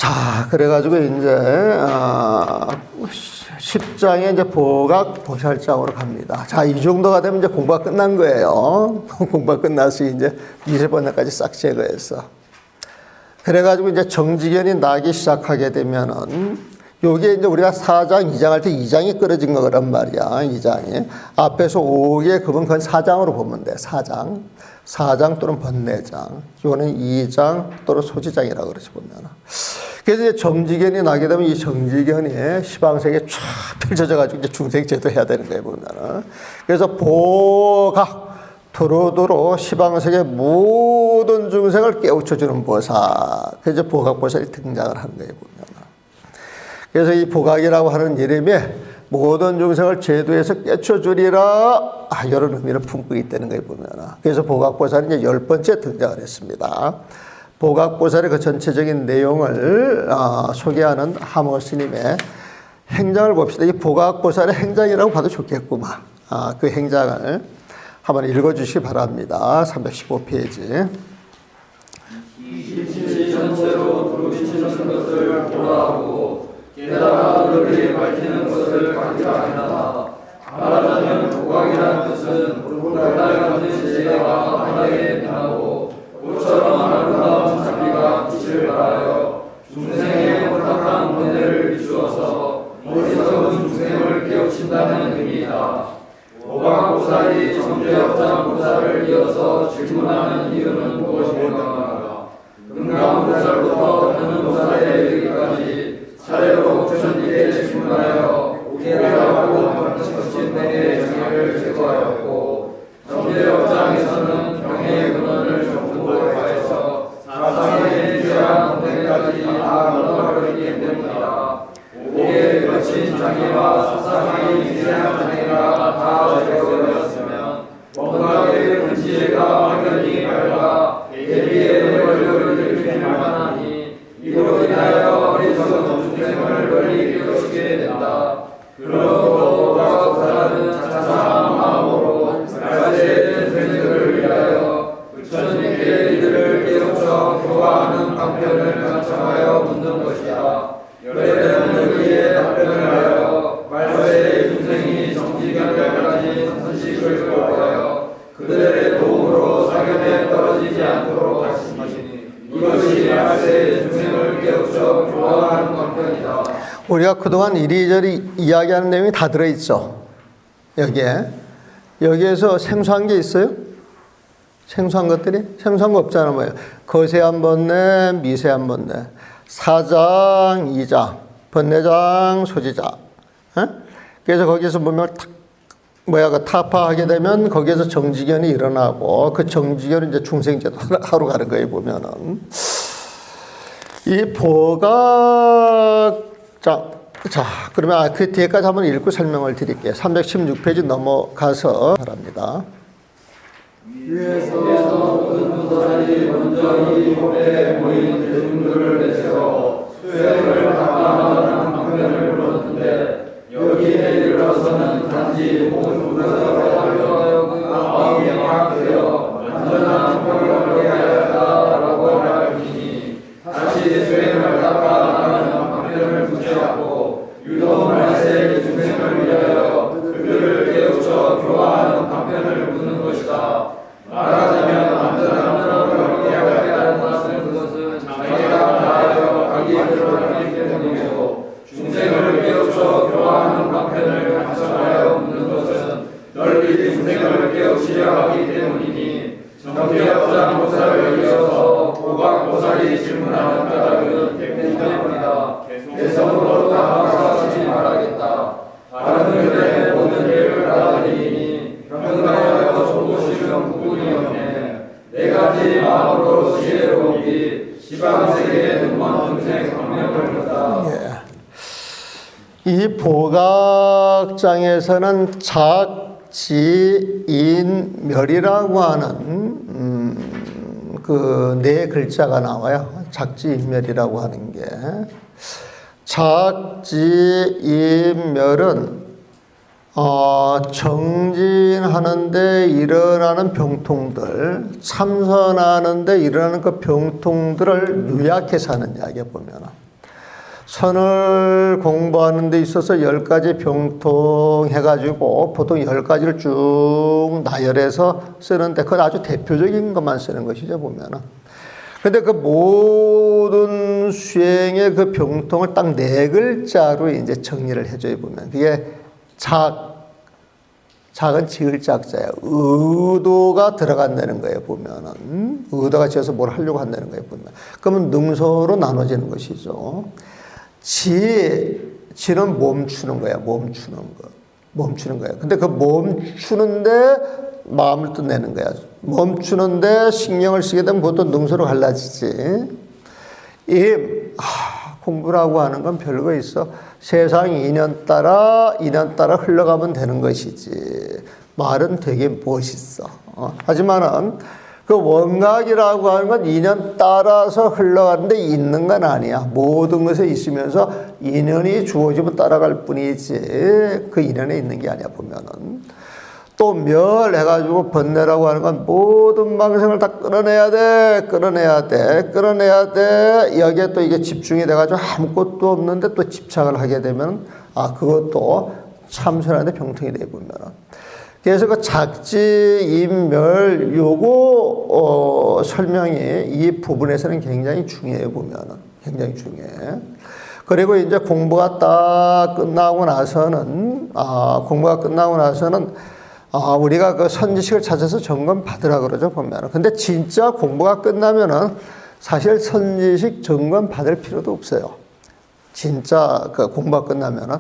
자, 그래가지고 이제 10장에 이제 보각 보살장으로 갑니다. 자, 이 정도가 되면 이제 공부가 끝난 거예요. 공부가 끝나서 이제 미세번역까지 싹 제거했어. 그래가지고 이제 정지견이 나기 시작하게 되면은 요게 이제 우리가 4장, 2장 할 때 2장이 끌어진 거란 말이야. 2장이. 앞에서 5개 그건 4장으로 보면 돼. 4장. 4장 또는 번뇌장. 이거는 2장 또는 소지장이라고 그러지 보면. 그래서 이제 정지견이 나게 되면 이 정지견이 시방세계에 쫙 펼쳐져 가지고 이제 중생제도 해야 되는 거예요, 보면은. 그래서 보각. 도로도로 시방세계 모든 중생을 깨우쳐주는 보살. 그래서 보각보살이 등장을 하는 거예요, 보면. 그래서 이 보각이라고 하는 이름이 모든 중생을 제도에서 깨쳐주리라. 이런 의미를 품고 있다는 거예요, 보면. 그래서 보각보살이 이제 10번째 등장을 했습니다. 보각보살의 그 전체적인 내용을 소개하는 하모 스님의 행장을 봅시다. 이 보각보살의 행장이라고 봐도 좋겠구만. 그 행장을 한번 읽어주시기 바랍니다. 315페이지. 이 전체로 들어오시는 것을 보라하고 깨달아 너를 밝히는 것을 가리라. 말하자면 보각이라는 뜻은 불달 같은 지혜가 바닥에 빛나고 꽃처럼 아름다운 자비가 빛을 발하여 중생의 혼탁한 번뇌를 비추어서 어리석은 중생을 깨우친다는 의미이다. 보각보살이 정죄업장보살을 이어서 질문하는 이유는 무엇인가? 금강보살부터 변은보살에 이르기까지 차례로 부처님께 질문하여 오케라고 가르치신 내의 장애를 제거하였고, 정죄업장에서는 병의 근원을 전부 고해서 사상의 인지한 번뇌까지 다 넘어버리기 때문이다. 오게 거친 장애와 사상의 인지한 장애가 다 제거되었으면 원각의 근지혜가 완전히 밝아 대비의 원료를 일으킬 만하니 이로 인하여 어리석은 중생을 널리 깨우치게 된다. 그러므로 보각보살은 자상한 마음으로 말세의 중생들을 위하여 부처님께 이들을 깨우쳐 교화하는 방편을 가청하여 묻는 것이다. 열애는 여기에 답변을 하여 말세의 중생이 정지견들까지 선식을 고하여 그들의 도움으로 사견에 떨어지지 않도록 하시니 이것이 말세의 중생을 깨우쳐 교화하는 방편이다. 우리가 그동안 이리저리 이야기하는 내용이 다 들어있죠. 여기에서 생소한 게 있어요? 생소한 것들이? 생소한 거 없잖아. 뭐예요? 거세한 번뇌, 미세한 번뇌. 4장, 2장, 번뇌장, 소지장. 그래서 거기서 보면 그 타파하게 되면 거기에서 정지견이 일어나고 그 정지견은 이제 중생제도 하러 가는 거예요, 보면은. 이 보각장. 자, 그러면 그 뒤에까지 한번 읽고 설명을 드릴게요. 316페이지 넘어가서 바랍니다. 위에서 모든 보살이 먼저 이 법에 모인 대중들을 내세워 수행을 담당하는 방편을 불렀는데 여기에 이르러서는 단지 모든 보살을 하여 마음이 양악되어 완전한 평화를 하였다라고 말하니 다시 수행을 닦아나가는 방편을 구체하고 유독 말세의 중생을 위하여 그들을 깨우쳐 교화하는 방편을 묻는 것이다. 말하자면 완전한 평화를 깨달은 것은 자기가 다하여 가기 드러나기 때문이고, 중생을 깨우쳐 교화하는 방편을 가르쳐하여 묻는 것은 널리 중생을 깨우치려 하기 때문이니, 정죄업장보살을 이어서 보각보살이 질문하는 까닭은 이 때문이다. 개성으로 다가가지 말아야겠다. 다른 글의 모든 예를 받아들이니 평등하여 조고시는 부분이 없네. 네 가지 마음으로 지혜로우기 시방세계의 눈먼 중생 광명을 묻다. 이 보각장에서는 작지인멸이라고 하는 그 네 글자가 나와요. 작지인멸이라고 하는 게. 작지인멸은 정진하는데 일어나는 병통들, 참선하는데 일어나는 그 병통들을 요약해서 하는 이야기에 보면 선을 공부하는 데 있어서 10가지 병통 해가지고 보통 10가지를 쭉 나열해서 쓰는데 그건 아주 대표적인 것만 쓰는 것이죠, 보면은. 근데 그 모든 수행의 그 병통을 딱 4글자로 이제 정리를 해줘야 보면 그게 작은 지을 작자야. 의도가 들어간다는 거예요, 보면은. 의도가 지어서 뭘 하려고 한다는 거예요, 보면. 그러면 능소로 나눠지는 것이죠. 지는 멈추는 거야, 멈추는 거. 멈추는 거야. 근데 그 멈추는데 마음을 또 내는 거야. 멈추는데 신경을 쓰게 되면 그것도 능소로 갈라지지. 공부라고 하는 건 별거 있어. 세상이 인연 따라 흘러가면 되는 것이지. 말은 되게 멋있어. 하지만은 그 원각이라고 하는 건 인연 따라서 흘러가는데 있는 건 아니야. 모든 것에 있으면서 인연이 주어지면 따라갈 뿐이지. 그 인연에 있는 게 아니야, 보면은. 또 멸해가지고 번뇌라고 하는 건 모든 망상을 다 끌어내야 돼. 여기에 또 이게 집중이 돼가지고 아무것도 없는데 또 집착을 하게 되면, 그것도 참선하는데 병통이 돼, 보면은. 그래서 그 작지, 임멸, 요거, 설명이 이 부분에서는 굉장히 중요해, 보면은. 굉장히 중요해. 그리고 이제 공부가 딱 끝나고 나서는, 우리가 그 선지식을 찾아서 점검 받으라 그러죠, 보면은. 근데 진짜 공부가 끝나면은 사실 선지식 점검 받을 필요도 없어요. 진짜 그 공부가 끝나면은.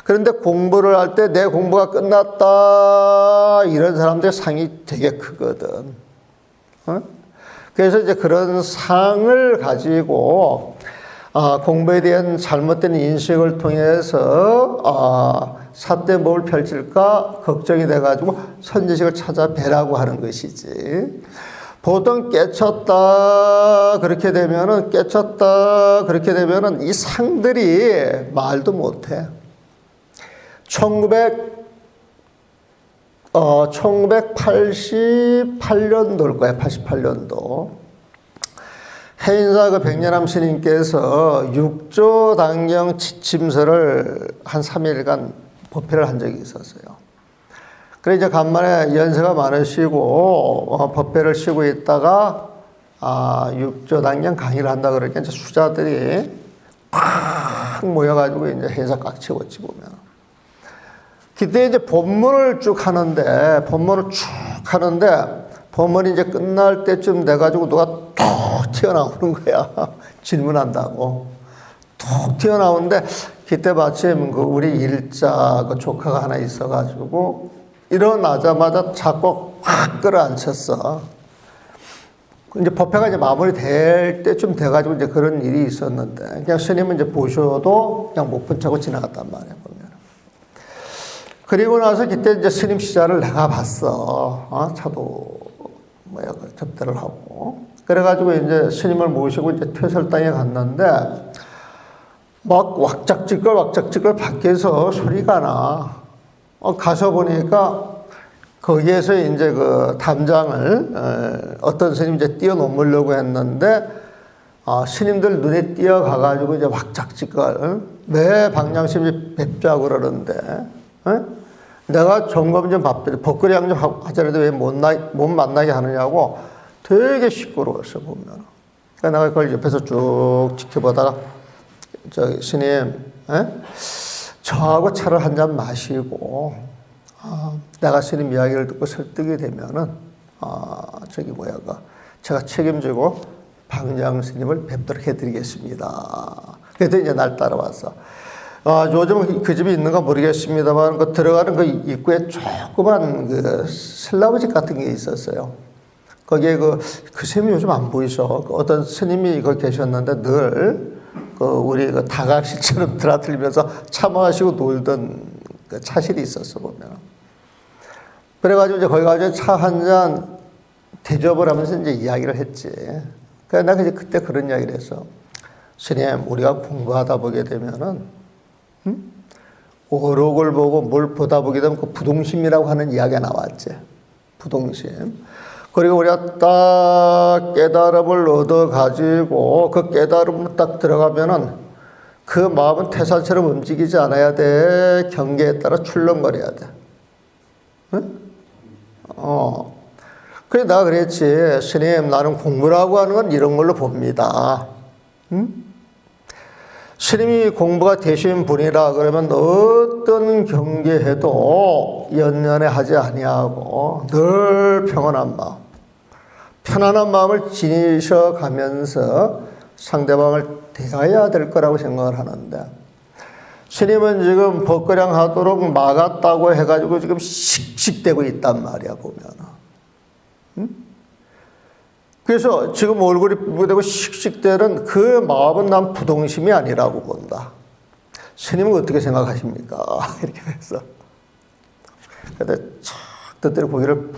그런데 공부를 할 때 내 공부가 끝났다, 이런 사람들의 상이 되게 크거든. 그래서 이제 그런 상을 가지고, 공부에 대한 잘못된 인식을 통해서, 사때 뭘 펼칠까 걱정이 돼가지고 선지식을 찾아뵈라고 하는 것이지. 보통 깨쳤다 그렇게 되면은 이 상들이 말도 못해. 1988년도일 거야. 88년도. 해인사 그 백년암 스님께서 6조 당경 지침서를 한 3일간 법회를 한 적이 있었어요. 그래 이제 간만에 연세가 많으시고 법회를 쉬고 있다가 6조 당경 강의를 한다 그러니까 이제 수자들이 팍 모여가지고 이제 해사 꽉 채웠지 보면. 그때 이제 법문을 쭉 하는데 법문이 이제 끝날 때쯤 돼가지고 누가 툭 튀어나오는 거야. 질문한다고. 툭 튀어나오는데 그때 마침 그 우리 일자 그 조카가 하나 있어가지고 일어나자마자 자꾸 확 끌어안쳤어. 이제 법회가 이제 마무리될 때쯤 돼가지고 이제 그런 일이 있었는데 그냥 스님은 이제 보셔도 그냥 못 본 척하고 지나갔단 말이야, 보면. 그리고 나서 그때 이제 스님 시자를 내가 봤어. 차도 접대를 하고. 그래가지고 이제 스님을 모시고 이제 퇴설당에 갔는데 막 왁작지껄 밖에서 소리가 나. 가서 보니까 거기에서 이제 그 담장을 어떤 스님이 이제 뛰어넘으려고 했는데 스님들 눈에 띄어가가지고 이제 왁작지껄 매 방장심이 뵙자고 그러는데 내가 점검 좀 받더니 법거리양 좀 하자는데 왜 못 만나게 하느냐고 되게 시끄러웠어, 보면. 그러니까 내가 그걸 옆에서 쭉 지켜보다가 스님, 저하고 차를 한 잔 마시고, 내가 스님 이야기를 듣고 설득이 되면은, 제가 책임지고 방장 스님을 뵙도록 해드리겠습니다. 그래서 이제 날 따라왔어. 요즘 그 집이 있는가 모르겠습니다만, 그 들어가는 그 입구에 조그만 그 슬라브집 같은 게 있었어요. 거기에 그 스님이 요즘 안 보이셔. 어떤 스님이 거기 계셨는데 늘 우리 그 다각시처럼 드나들면서 차 마시고 놀던 그 차실이 있었어, 보면. 그래가지고 이제 거기 가서 차 한 잔 대접을 하면서 이제 이야기를 했지. 그래서 내가 이제 그때 그런 이야기를 했어. 스님, 우리가 공부하다 보게 되면은, 오록을 보고 뭘 보다 보게 되면 그 부동심이라고 하는 이야기가 나왔지. 부동심. 그리고 우리가 딱 깨달음을 얻어가지고 그 깨달음을 딱 들어가면은 그 마음은 태산처럼 움직이지 않아야 돼. 경계에 따라 출렁거려야 돼. 응? 그래, 내가 그랬지. 스님, 나는 공부라고 하는 건 이런 걸로 봅니다. 응? 스님이 공부가 되신 분이라 그러면 어떤 경계해도 연연해 하지 아니하고 늘 평안한 마음, 편안한 마음을 지니셔가면서 상대방을 대해야 될 거라고 생각을 하는데, 스님은 지금 법거량 하도록 막았다고 해가지고 지금 씩씩대고 있단 말이야, 보면. 응? 그래서 지금 얼굴이 부부되고 씩씩대는 그 마음은 난 부동심이 아니라고 본다. 스님은 어떻게 생각하십니까? 이렇게 해서. 근데 착 뜻대로 고개를 푹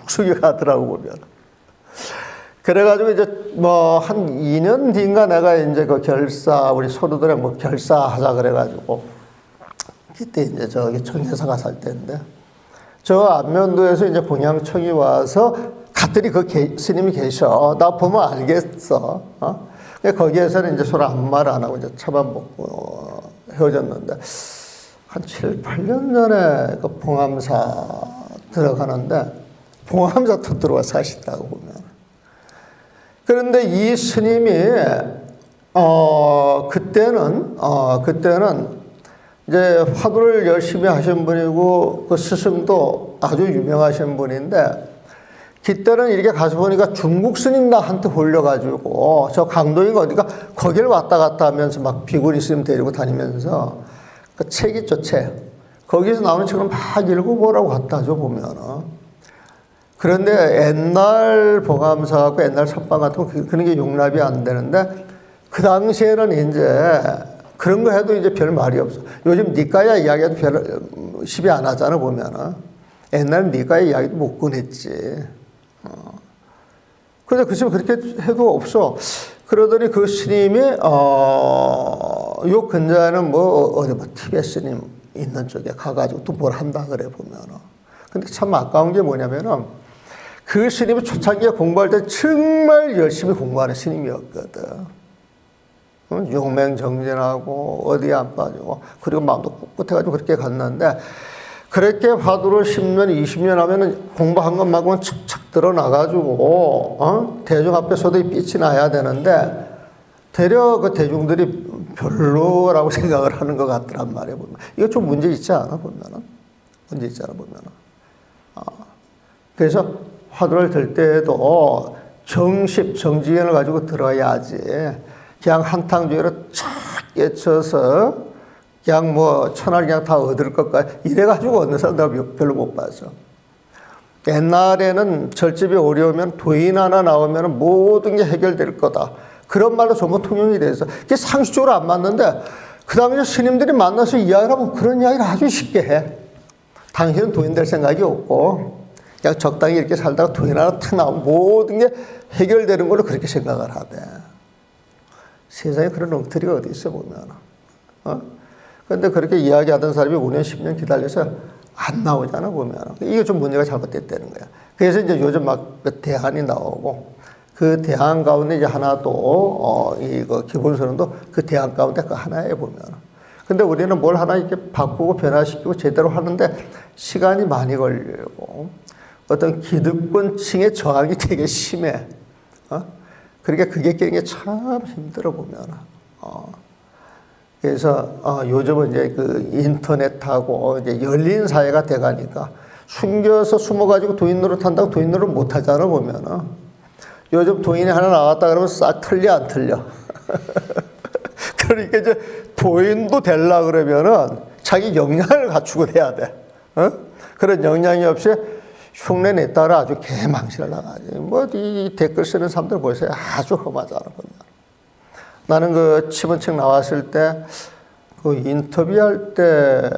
숙여가더라고, 보면. 그래가지고 이제 뭐 한 2년 뒤인가 내가 이제 그 결사, 우리 소도들이랑 뭐 결사하자 그래가지고, 그때 이제 저기 청해사가 살 때인데, 저 안면도에서 이제 본향청이 와서 갔더니 그 스님이 계셔. 나 보면 알겠어. 거기에서는 이제 서로 아무 말 안 하고 이제 차만 먹고 헤어졌는데, 한 7, 8년 전에 그 봉암사 들어가는데, 봉암사 또 들어와서 하시다고 보면. 그런데 이 스님이, 그때는 이제 화두를 열심히 하신 분이고, 그 스승도 아주 유명하신 분인데, 그때는 이렇게 가서 보니까 중국 스님 나한테 홀려가지고, 저 강도인가 어디가 거기를 왔다 갔다 하면서 막 비구니 스님 데리고 다니면서, 그 책 있죠, 책. 거기서 나오는 책을 막 읽어보라고 갖다 줘, 보면은. 그런데 옛날 보감사하고 옛날 선방 같은 거 그런 게 용납이 안 되는데, 그 당시에는 이제 그런 거 해도 이제 별 말이 없어. 요즘 니까야 이야기도 별 시비 안 하잖아, 보면은. 옛날엔 니까야 이야기도 못 꺼냈지. 그런데 그 집에 그렇게 해도 없어. 그러더니 그 스님이, 요 근처에는 어디 티베트 스님 있는 쪽에 가가지고 또 뭘 한다 그래, 보면은. 근데 참 아까운 게 뭐냐면은, 그 스님이 초창기에 공부할 때 정말 열심히 공부하는 스님이었거든. 용맹정진하고 어디에 안 빠지고, 그리고 마음도 꿋꿋해가지고 그렇게 갔는데, 그렇게 화두를 10년, 20년 하면은 공부한 것만큼은 착착 드러나가지고, 대중 앞에서도 이 빛이 나야 되는데, 되려 그 대중들이 별로라고 생각을 하는 것 같더란 말이에요, 보면. 이거 좀 문제 있지 않아, 보면은? 문제 있지 않아, 보면은. 그래서 화두를 들 때에도 정지견을 가지고 들어야지. 그냥 한탕주의로 착 깨쳐서 그냥 뭐 천할 그냥 다 얻을 것까지 이래가지고 얻는 사람 내가 별로 못 봤어. 옛날에는 절집이 어려우면 도인 하나 나오면 모든 게 해결될 거다. 그런 말로 전부 통용이 돼서 그게 상식적으로 안 맞는데, 그 당시에 스님들이 만나서 이야기를 하면 그런 이야기를 아주 쉽게 해. 당신은 도인 될 생각이 없고 그냥 적당히 이렇게 살다가 도인 하나 탁 나오면 모든 게 해결되는 걸로 그렇게 생각을 하대. 세상에 그런 엉터리가 어디 있어, 보면. 그런데 그렇게 이야기하던 사람이 5년, 10년 기다려서 안 나오잖아, 보면. 이게 좀 문제가 잘못됐다는 거야. 그래서 이제 요즘 막 대안이 나오고, 그 대안 가운데 이제 하나 또, 이거 기본서는도 그 대안 가운데 그 하나에 보면. 근데 우리는 뭘 하나 이렇게 바꾸고 변화시키고 제대로 하는데 시간이 많이 걸리고, 어떤 기득권층의 저항이 되게 심해. 그러니까 그게 깨는 게 참 힘들어, 보면. 그래서 요즘은 이제 그 인터넷하고 이제 열린 사회가 돼가니까 숨겨서 숨어가지고 도인 노릇 한다고 도인 노릇 못 하잖아, 보면은. 요즘 도인이 하나 나왔다 그러면 싹 틀려, 안 틀려. 그러니까 이제 도인도 되려 그러면은 자기 역량을 갖추고 돼야 돼. 그런 역량이 없이 흉내 냈다가 아주 개망신을 나가지. 뭐 이 댓글 쓰는 사람들 보세요. 아주 험하잖아, 보면. 나는 그 치문책 나왔을 때, 그 인터뷰할 때,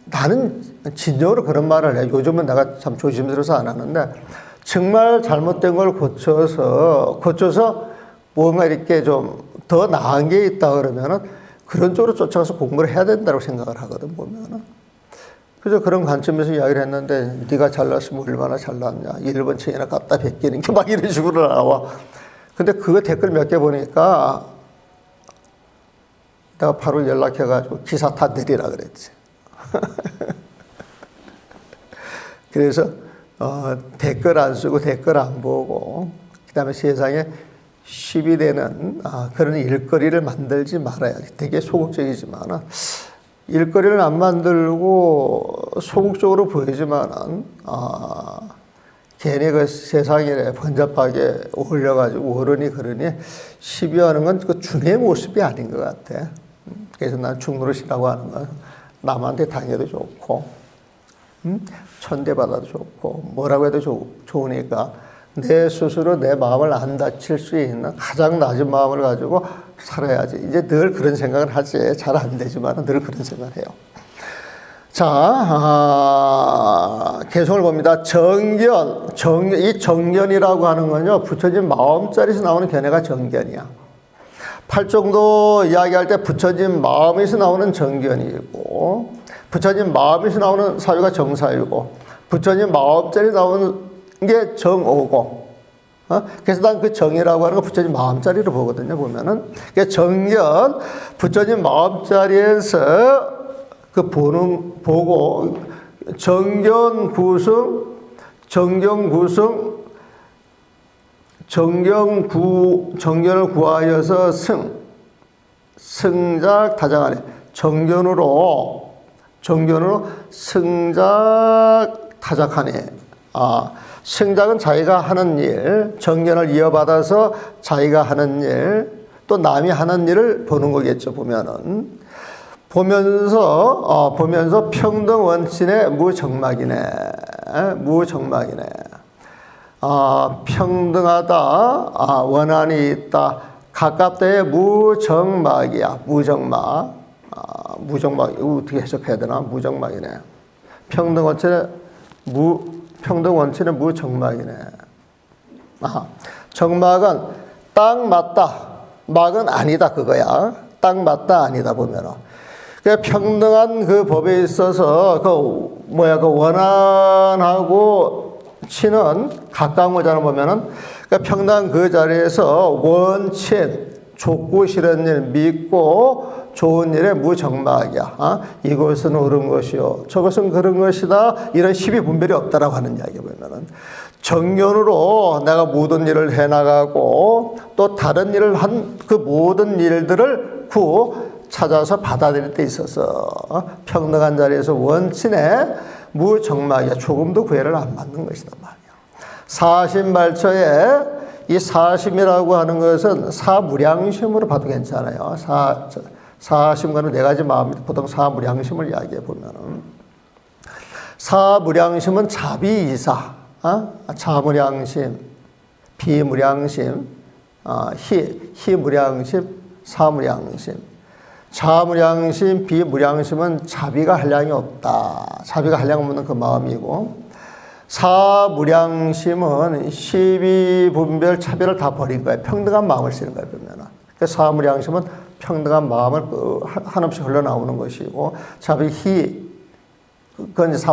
나는 진정으로 그런 말을 해. 요즘은 내가 참 조심스러워서 안 하는데, 정말 잘못된 걸 고쳐서 뭔가 이렇게 좀 더 나은 게 있다 그러면은 그런 쪽으로 쫓아가서 공부를 해야 된다고 생각을 하거든, 보면은. 그래서 그런 관점에서 이야기를 했는데, 네가 잘났으면 얼마나 잘났냐. 1번 책이나 갖다 베끼는 게 막 이런 식으로 나와. 근데 그거 댓글 몇 개 보니까, 내가 바로 연락해가지고 기사 다 내리라 그랬지. 그래서 댓글 안 쓰고 댓글 안 보고 그다음에 세상에 쉽이 되는 그런 일거리를 만들지 말아야지. 되게 소극적이지만 일거리를 안 만들고 소극적으로 보이지만은 괜히 그 세상에 번잡하게 어울려가지고 어른이 그러니 시비하는 건 그 주님의 모습이 아닌 것 같아. 그래서 난 죽노릇이라고 하는 건 남한테 당해도 좋고 천대받아도 좋고 뭐라고 해도 좋으니까 내 스스로 내 마음을 안 다칠 수 있는 가장 낮은 마음을 가지고 살아야지. 이제 늘 그런 생각을 하지. 잘 안 되지만 늘 그런 생각을 해요. 자, 개성을 봅니다. 이 정견이라고 하는 건요, 부처님 마음자리에서 나오는 견해가 정견이야. 팔정도 이야기할 때 부처님 마음에서 나오는 정견이고, 부처님 마음에서 나오는 사유가 정사유고, 부처님 마음자리에 나오는 게 정오고, 그래서 난 그 정이라고 하는 거 부처님 마음자리로 보거든요, 보면은. 그러니까 정견, 부처님 마음자리에서 그 보고, 정견 구성, 정견을 구하여서 승작 타작하네. 정견으로 승작 타작하네. 승작은 자기가 하는 일, 정견을 이어받아서 자기가 하는 일, 또 남이 하는 일을 보는 거겠죠, 보면서 평등 원칙의 무정막이네. 평등하다, 원한이 있다, 가깝다의 무정막이야. 무정막, 이거 어떻게 해석해야 되나? 무정막이네. 평등 원칙의 무정막이네. 정막은 딱 맞다, 막은 아니다 그거야. 딱 맞다 아니다 보면은. 그 평등한 그 법에 있어서 그 원한하고 치는 가까운 거잖아 보면은. 그 평등한 그 자리에서 원친, 좋고 싫은 일, 믿고 좋은 일에 무정막이야. 이것은 옳은 것이요, 저것은 그런 것이다. 이런 시비 분별이 없다라고 하는 이야기 보면은. 정견으로 내가 모든 일을 해나가고 또 다른 일을 한 그 모든 일들을 찾아서 받아들일 때 있어서 평등한 자리에서 원친의 무정막이야. 조금도 구애를 안 받는 것이다 말이야. 사심발처에 이 사심이라고 하는 것은 사무량심으로 봐도 괜찮아요. 사심과는 네 가지 마음이 보통 사무량심을 이야기해 보면은, 사무량심은 자비이사, 자무량심, 비무량심, 희무량심, 사무량심. 자무량심, 비무량심은 자비가 한량이 없다. 자비가 한량 없는 그 마음이고, 사무량심은 시비, 분별, 차별을 다 버린 거예요. 평등한 마음을 쓰는 거예요, 보면은. 사무량심은 평등한 마음을 한없이 흘러나오는 것이고, 자비, 그건 이제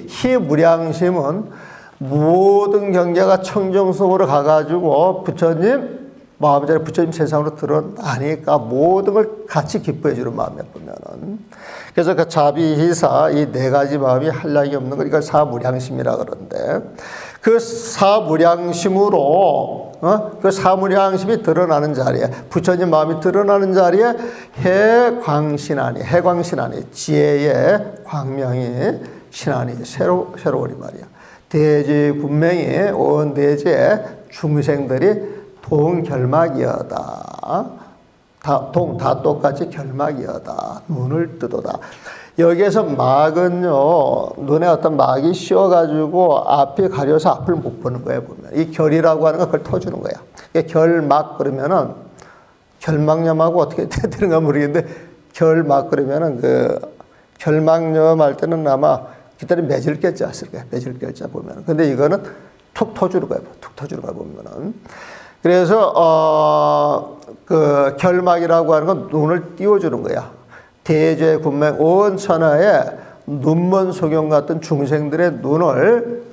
희무량심은 모든 경계가 청정성으로 가가지고 부처님 마음자리, 부처님 세상으로 드러나니까 모든 걸 같이 기뻐해 주는 마음이야 보면은. 그래서 그 자비, 희사 이 네 가지 마음이 한량이 없는 걸 이걸 사무량심이라 그러는데, 그 사무량심으로 그 사무량심이 드러나는 자리에, 부처님 마음이 드러나는 자리에 해광신하니 지혜의 광명이 신하니 새로우리 말이야. 대지 분명히 온 대지의 중생들이 동결막이여다. 다 똑같이 결막이여다. 눈을 뜨도다. 여기에서 막은요, 눈에 어떤 막이 씌워가지고 앞이 가려서 앞을 못 보는 거예요, 보면. 이 결이라고 하는 건 그걸 터주는 거야. 결막 그러면은, 결막염하고 어떻게 되는가 모르겠는데, 결막 그러면은 결막염 할 때는 아마 그때는 매질결자 쓸 거야. 매질결자 보면은. 근데 이거는 툭 터주는 거야. 툭 터주는 거야, 보면은. 그래서 그 결막이라고 하는 건 눈을 띄워주는 거야. 대죄 군맹 온 천하에 눈먼 소경 같은 중생들의 눈을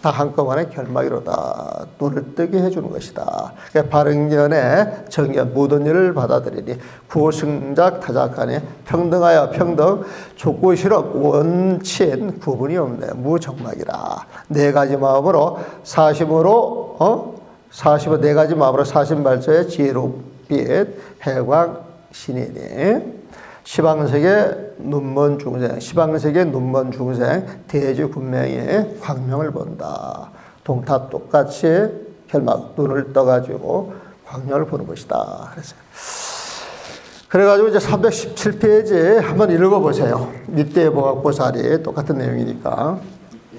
다 한꺼번에 결막이로다. 눈을 뜨게 해주는 것이다. 그러니까 발응견의 정견 모든 일을 받아들이니 구승작 타작간에 평등하여 평등 좁고 실업 원친 구분이 없네. 무정막이라. 네 가지 마음으로 사심으로 사십오 네 가지 마음으로 사심발조의 지혜롭빛 해광 신이니 시방색의 눈먼 중생, 시방색의 눈먼 중생, 대지 분명히 광명을 본다. 동타 똑같이 결막 눈을 떠가지고 광명을 보는 것이다. 그래가지고 이제 317페이지 한번 읽어보세요. 이때의 보각보살이 똑같은 내용이니까.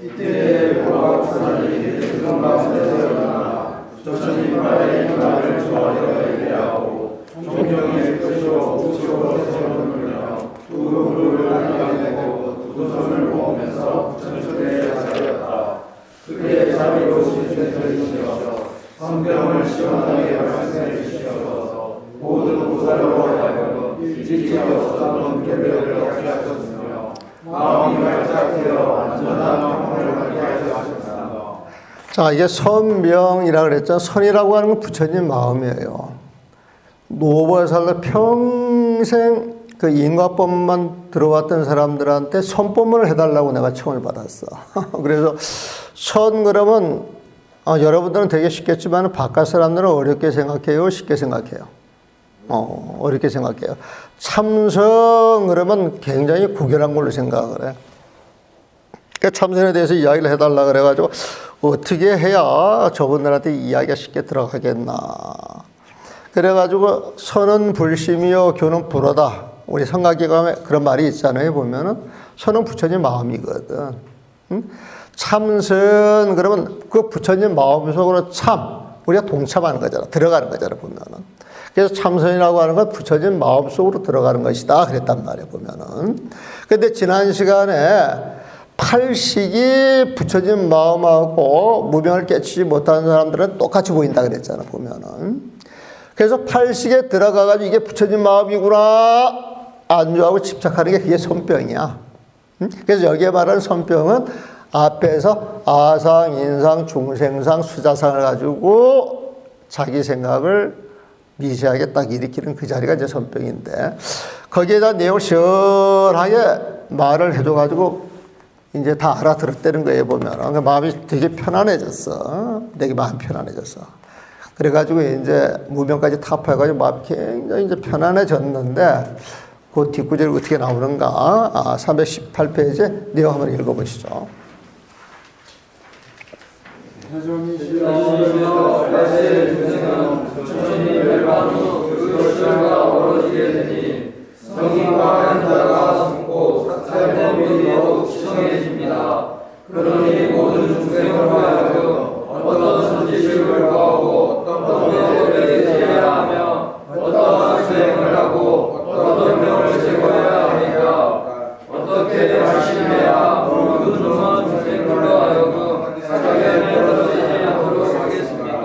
이때의 보각보살이 그 가운데서 부처님 말의 말을 좋아하여 얘기하고 존경의 뜻으로 우치로 세워놓으며 두 무릎을 안경내고 두 손을 모으면서 부처님께 자리였다. 그의 자리로 신세적이시여 성경을 시원하게 말씀해 주시어서 모든 보살로 하여금 일찍이 없었던 결례를 없게 하셨으며 마음이 활짝되어 안전한 평화를 갖게 하셨습니다. 자, 이게 선명이라고 그랬죠. 선이라고 하는 건 부처님 마음이에요. 노보살로 평생 그 인과법만 들어왔던 사람들한테 선법문을 해달라고 내가 청을 받았어. 그래서 선 그러면 여러분들은 되게 쉽겠지만 바깥 사람들은 어렵게 생각해요, 쉽게 생각해요. 어렵게 생각해요. 참선 그러면 굉장히 구결한 걸로 생각을 해. 그러니까 참선에 대해서 이야기를 해달라 그래가지고 어떻게 해야 저분들한테 이야기가 쉽게 들어가겠나. 그래가지고 선은 불심이요 교는 불어다. 우리 성가기감에 그런 말이 있잖아요. 보면은 선은 부처님 마음이거든. 응? 참선 그러면 그 부처님 마음속으로 우리가 동참하는 거잖아. 들어가는 거잖아 보면은. 그래서 참선이라고 하는 건 부처님 마음속으로 들어가는 것이다 그랬단 말이에요 보면은. 근데 지난 시간에 팔식이 부처님 마음하고 무명을 깨치지 못하는 사람들은 똑같이 보인다 그랬잖아 보면은. 그래서 팔식에 들어가가지고 이게 부처님 마음이구나 안주하고 집착하는 게 그게 손병이야. 그래서 여기에 말하는 손병은 앞에서 아상, 인상, 중생상, 수자상을 가지고 자기 생각을 미세하게 딱 일으키는 그 자리가 이제 손병인데 거기에다 내용을 시원하게 말을 해줘가지고 이제 다 알아들었다는 거예요 보면. 그러니까 마음이 되게 편안해졌어. 되게 마음 편안해졌어. 그래가지고 이제 무명까지 타파해가지고 마음이 굉장히 이제 편안해졌는데 그 뒷구절이 어떻게 나오는가? 318페이지 내용 한번 읽어보시죠. 시험이시여 다시 중생은 부처님 멸망 후 그것과 어우러지게 되니 성인과 한자가 숨고 살범이 더욱 시성해집니다. 그러니 모든 중생을 하여금 어떤 선지식을 구하고 어떤 명을 지어야 하며 어떠한 수행을 하고 어떤 명을 제거해야 하니까 어떻게 하시며야 그 중한 중생들로 하여금 사격에 떨어지지 않도록 하겠습니까?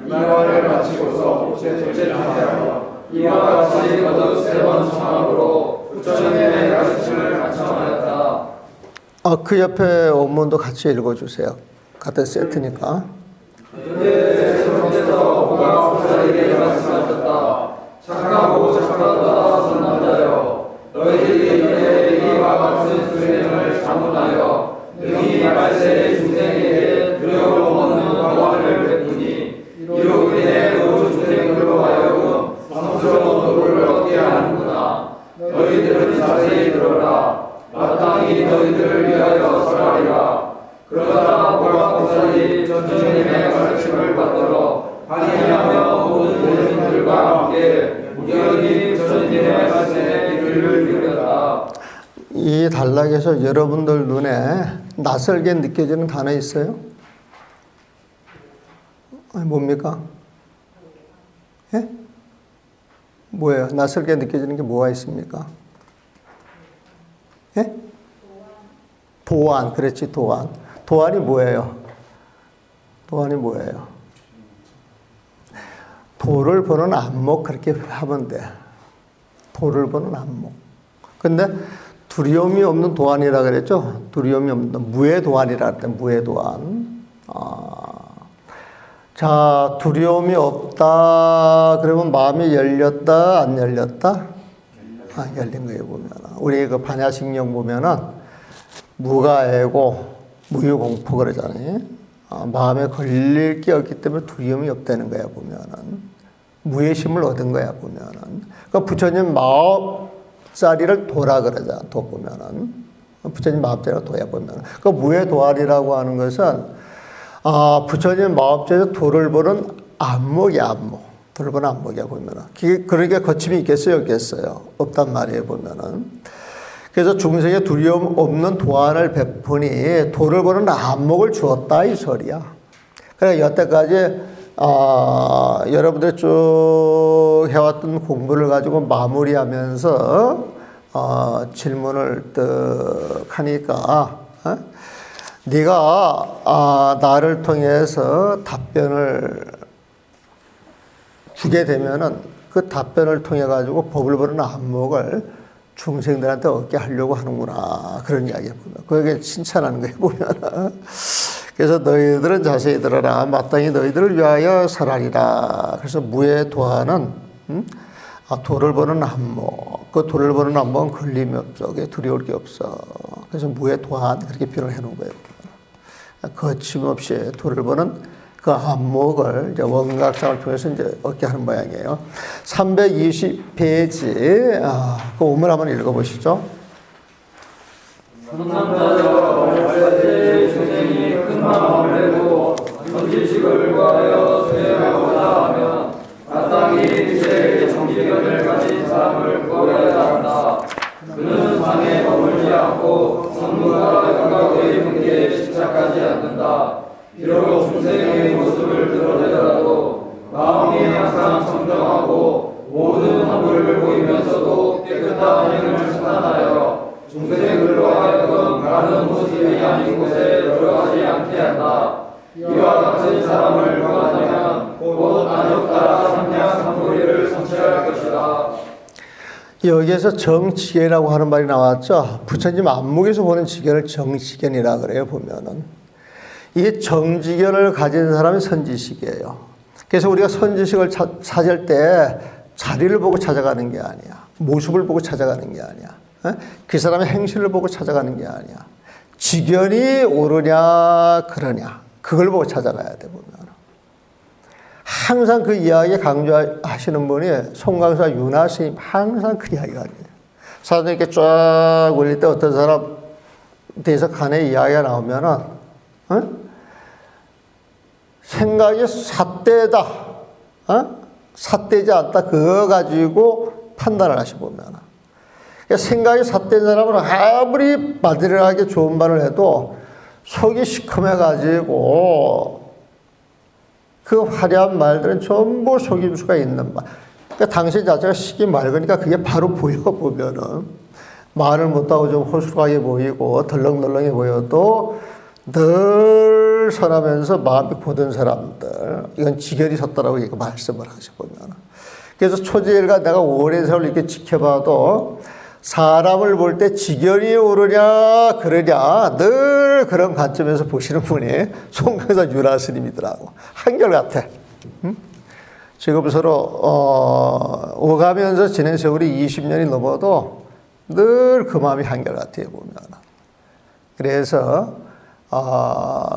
이 말을 마치고서 둘째 하여 이와 같이 거듭 세 번 청함으로 부처님의 가르침을 간청하였다. 그 옆에 원문도 같이 읽어주세요. 같은 세트니까. 그때 성께서 보각보살에게 말씀하셨다. 착하고 착하다 선남자여 너희들이 이때 이와 같은 수행을 자문하여 능히 말세의 중생에게 두려움 없는 방화를 베푸니 이로 인해 모든 중생들로 하여금 성스러운 도를 얻게 하는구나. 너희들은 자세히 들어라. 마땅히 너희들을 위하여 설하리라. 그러자 보각보살이 부처님의 가르침을 받들어 항의하며 모든 대중들과 함께 무견히 부처님의 말씀에 귀를 기울였다. 이 단락에서 여러분들 눈에 낯설게 느껴지는 단어 있어요? 뭡니까? 예? 뭐예요? 낯설게 느껴지는 게 뭐가 있습니까? 예? 도안, 그렇지, 도안. 도안이 뭐예요? 도안이 뭐예요? 도를 보는 안목, 그렇게 하면 돼. 도를 보는 안목. 근데 두려움이 없는 도안이라 그랬죠? 두려움이 없는 무해도안이라 그랬대, 무해도안. 자, 두려움이 없다. 그러면 마음이 열렸다, 안 열렸다? 열린 거예요, 보면. 우리 그 반야식령 보면은 무가애고 무유공포 그러잖아요. 마음에 걸릴 게 없기 때문에 두려움이 없다는 거야, 보면은. 무의심을 얻은 거야, 보면은. 그 부처님 마음자리를 도라 그러잖아, 도 보면은. 부처님 마음자리가 도야 보면은. 그 무의 도알이라고 하는 것은, 부처님 마음자리에서 도를 보는 안목이야, 안목. 도를 보는 안목이야, 보면은. 그러게 거침이 있겠어요, 없겠어요? 없단 말이에요, 보면은. 그래서 중생에 두려움 없는 도안을 베푸니 도를 보는 안목을 주었다 이 소리야. 그래 여태까지 여러분들 쭉 해왔던 공부를 가지고 마무리하면서 질문을 뜩 하니까 네가 나를 통해서 답변을 주게 되면은 그 답변을 통해 가지고 법을 보는 안목을 중생들한테 얻게 하려고 하는구나. 그런 이야기에 보면. 그게 칭찬하는 거예요, 보면. 그래서 너희들은 자세히 들어라. 마땅히 너희들을 위하여 살아리라. 그래서 무의 도하는, 도를 보는 안목. 그 도를 보는 안목은 걸림이 없어. 두려울 게 없어. 그래서 무의 도한 그렇게 표현을 해 놓은 거예요. 거침없이 도를 보는 그 안목을 이제 원각상을 통해서 이제 얻게 하는 모양이에요. 320페이지, 그 오문 한번 읽어보시죠. 삼남자여 말세의 중생이 큰 마음을 내고 선지식을 구하여 수행하고자 하면 마땅히 그의 정기견을 가진 사람을 구하여야 한다. 그는 방에 머물지 않고 성부가 영광의 분기에 집착하지 않는다. 비록 중생의 모습을 드러내더라도 마음이 항상 청정하고 모든 허물을 보이면서도 깨끗한 행을 수단하여 중생들로 하여금 다른 모습이 아닌 곳에 들어가지 않게 한다. 이와 같은 사람을 구하면 곧 안욕 따라 삼량 삼보리를 성취할 것이다. 여기에서 정지견이라고 하는 말이 나왔죠. 부처님 안목에서 보는 지견을 정지견이라 그래요, 보면은. 이 정지견을 가진 사람이 선지식이에요. 그래서 우리가 선지식을 찾을 때 자리를 보고 찾아가는 게 아니야. 모습을 보고 찾아가는 게 아니야. 그 사람의 행실을 보고 찾아가는 게 아니야. 지견이 옳으냐 그러냐 그걸 보고 찾아가야 돼, 보면. 항상 그 이야기 강조하시는 분이 송강사 윤하 스님 항상 그 이야기가 아니에요. 사전 이렇게 쫙 올릴 때 어떤 사람 대해서 간의 이야기가 나오면은 생각이 삿대다, 삿대지 않다, 그거 가지고 판단을 하시보면. 그러니까 생각이 삿된 사람은 아무리 마디락하게 좋은 말을 해도 속이 시커매가지고 그 화려한 말들은 전부 속임수가 있는 말. 그러니까 당신 자체가 식이 맑으니까 그게 바로 보면은. 말을 못하고 좀 허술하게 보이고 덜렁덜렁해 보여도 늘 설하면서 마음이 고든 사람들, 이건 지결이 섰다라고 이렇게 말씀을 하셔보면. 그래서 초지일가 내가 오랜 세월 이렇게 지켜봐도 사람을 볼 때 지결이 오르냐 그러냐 늘 그런 관점에서 보시는 분이 송강사 윤하 스님이더라고. 한결같아. 지금 서로 오가면서 지낸 세월이 20년이 넘어도 늘 그 마음이 한결같아요, 보면. 그래서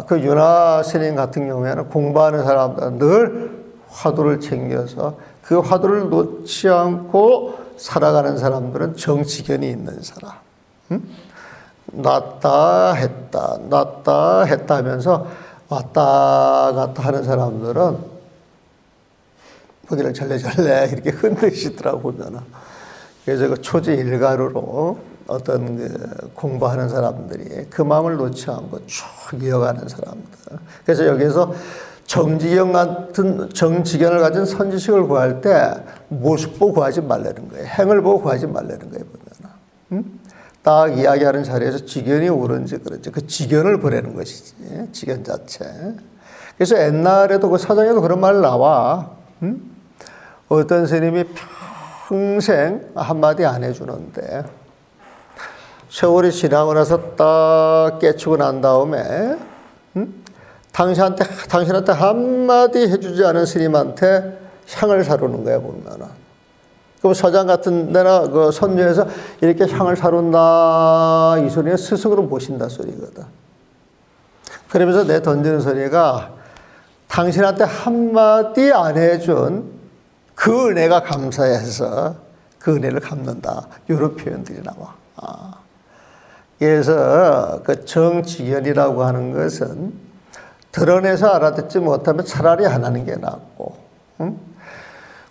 그 윤하 스님 같은 경우에는 공부하는 사람들 늘 화두를 챙겨서 그 화두를 놓지 않고 살아가는 사람들은 정지견이 있는 사람. 놨다 했다 하면서 왔다 갔다 하는 사람들은 거기를 절레절레 이렇게 흔드시더라고, 보면. 그래서 그 초지일가루로 어떤 그 공부하는 사람들이 그 마음을 놓지 않고 쭉 이어가는 사람들. 그래서 여기서 정지견을 가진 선지식을 구할 때 모습 보고 구하지 말라는 거예요. 행을 보고 구하지 말라는 거예요, 보면. 딱 이야기하는 자리에서 지견이 옳은지 그런지 그 지견을 보라는 것이지, 지견 자체. 그래서 옛날에도 그 사장에도 그런 말 나와. 어떤 스님이 평생 한마디 안 해주는데 세월이 지나고 나서 딱 깨치고 난 다음에 당신한테 한마디 해주지 않은 스님한테 향을 사르는 거야, 보면은. 그럼 서장 같은 데나 그 선녀에서 이렇게 향을 사룬다, 이 소리는 스승으로 모신다 소리거든. 그러면서 내 던지는 소리가 당신한테 한마디 안 해준 그 은혜가 감사해서 그 은혜를 갚는다. 이런 표현들이 나와. 그래서 그 정직연이라고 하는 것은 드러내서 알아듣지 못하면 차라리 안 하는 게 낫고, 응?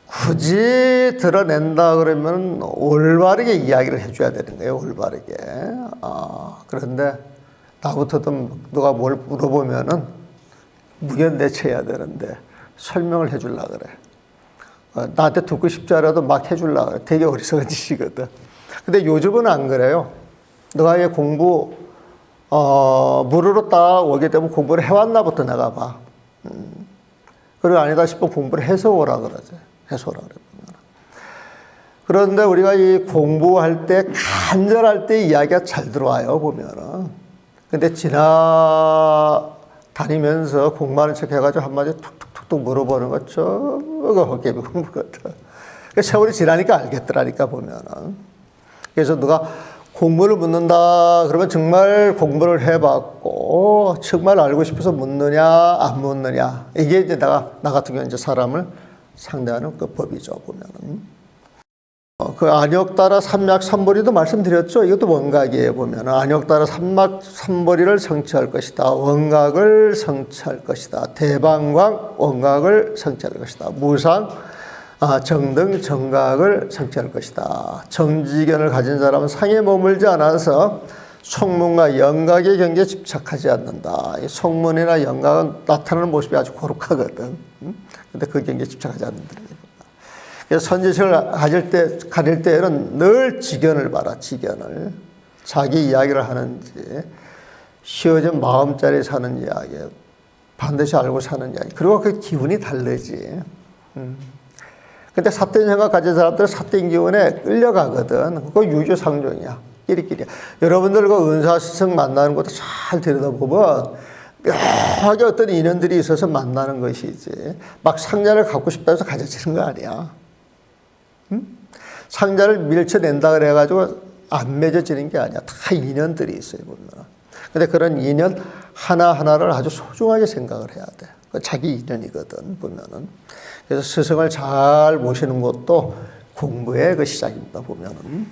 굳이 드러낸다 그러면 올바르게 이야기를 해줘야 되는 거예요. 올바르게. 그런데 나부터도 누가 뭘 물어보면은 무견대처해야 되는데 설명을 해주려고 그래. 나한테 듣고 싶지 않아도 막 해주려고 그래. 되게 어리석은 짓이거든. 근데 요즘은 안 그래요. 너가 이 공부 무료로 딱 오게 되면 공부를 해왔나부터 내가 봐. 그리고 아니다 싶으면 공부를 해서 오라 그러지. 해서 오라 그래. 그런데 우리가 이 공부할 때 간절할 때 이야기가 잘 들어와요, 보면은. 근데 다니면서 공부하는 척 해가지고 한마디 툭툭툭툭 물어보는 것 저거 헛개비 공부거든. 세월이 지나니까 알겠더라니까, 보면은. 그래서 누가 공부를 묻는다 그러면 정말 공부를 해봤고 정말 알고 싶어서 묻느냐 안 묻느냐, 이게 이제 나 같은 경우는 이제 사람을 상대하는 그 법이죠, 보면은. 그 안욕 따라 삼약 삼보리도 말씀드렸죠. 이것도 원각이에요. 보면 안욕 따라 삼보리를 성취할 것이다. 원각을 성취할 것이다. 대방광 원각을 성취할 것이다. 무상 정등 정각을 성취할 것이다. 정지견을 가진 사람은 상에 머물지 않아서 속문과 영각의 경계에 집착하지 않는다. 이 속문이나 영각은 나타나는 모습이 아주 고룩하거든. 근데 그 경계에 집착하지 않는다. 그래서 선지식을 가질 때에는 늘 지견을 봐라, 지견을. 자기 이야기를 하는지, 쉬어진 마음자리에 사는 이야기, 반드시 알고 사는 이야기. 그리고 그 기운이 다르지. 근데 삿된 생각 가진 사람들은 삿된 기운에 끌려가거든. 그거 유주상종이야. 끼리끼리야. 여러분들 그 은사스승 만나는 것도 잘 들여다보면 묘하게 어떤 인연들이 있어서 만나는 것이지. 막 상자를 갖고 싶다 해서 가져지는 거 아니야. 상자를 밀쳐낸다 그래가지고 안 맺어지는 게 아니야. 다 인연들이 있어요, 보면. 근데 그런 인연 하나하나를 아주 소중하게 생각을 해야 돼. 자기 인연이거든, 보면은. 그래서 스승을 잘 모시는 것도 공부의 그 시작입니다, 보면은.